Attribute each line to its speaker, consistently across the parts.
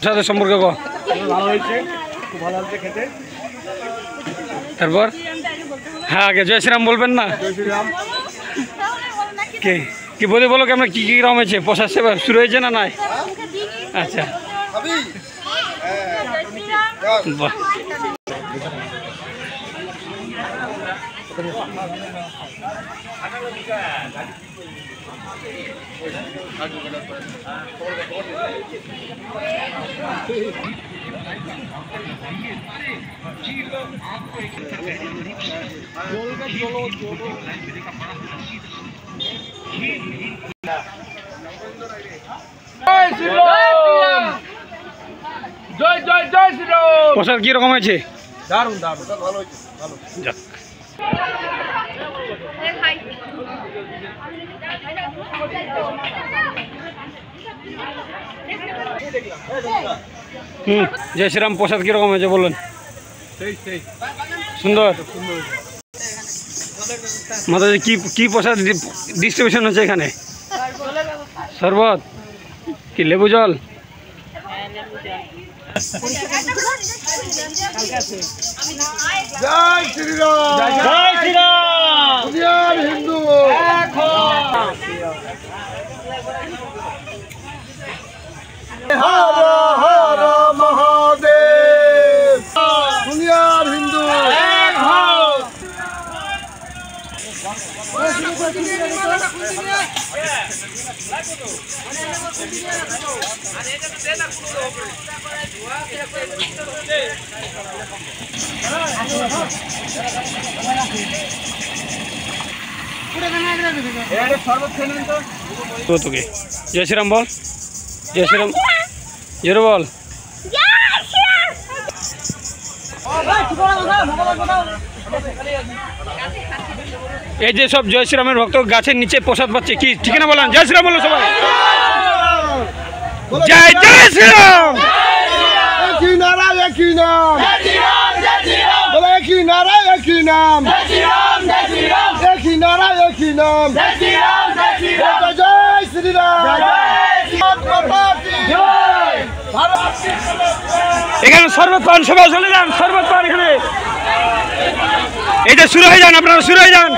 Speaker 1: সাথে সম্পর্ক
Speaker 2: ভালো হয়েছে, খুব ভালো লাগছে খেতে।
Speaker 1: তারপর হ্যাঁ আগে জয় শ্রীরাম বলবেন না?
Speaker 2: জয় শ্রীরাম।
Speaker 1: কি বলো কেমন কি কি রকম হয়েছে? প্রসাদ সেবা শুরু হয়েছে না নাই? আচ্ছা বাহ। প্রসাদ কি রকম হয়েছে?
Speaker 2: দারুণ দারুণ ভালো হয়েছে, ভালো।
Speaker 1: যাক জয় শ্রীরাম। প্রসাদ কিরকম হয়েছে বললেন? সুন্দর। মাতাজি কি প্রসাদ ডিস্ট্রিবিউশন হচ্ছে এখানে? শরবত কি লেবু জল?
Speaker 2: জয় শ্রীরাম, জয় শ্রীরাম, দুনিয়ার হিন্দু হর হর মহাদেব, দুনিয়ার হিন্দু এক হও।
Speaker 1: তোকে জয় শ্রীরাম বল, জয় শ্রীরাম জোরে বল। এই যে সব জয় শ্রীরামের ভক্ত গাছের নিচে প্রসাদ পাচ্ছে, কি ঠিক না বলেন? জয় শ্রীরাম বলো সবাই, জয় জয় শ্রীরাম।
Speaker 2: একই নারা একই নাম, বলে একই নারা একই নাম, একই নারা একই নাম, জয় শ্রীরাম।
Speaker 1: এখানে শরবত পান, সবাই চলে যান, শরবত পান এখানে। এই যে শুরু হয়ে যান, আপনারা শুরু হয়ে যান।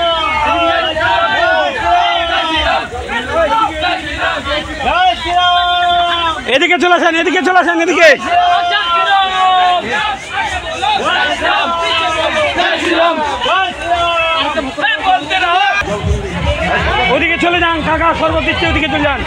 Speaker 1: এদিকে চলে আসেন, এদিকে চলে আসেন, এদিকে। ওদিকে চলে যান কাকা, শরবত দিচ্ছে, ওদিকে চলে যান।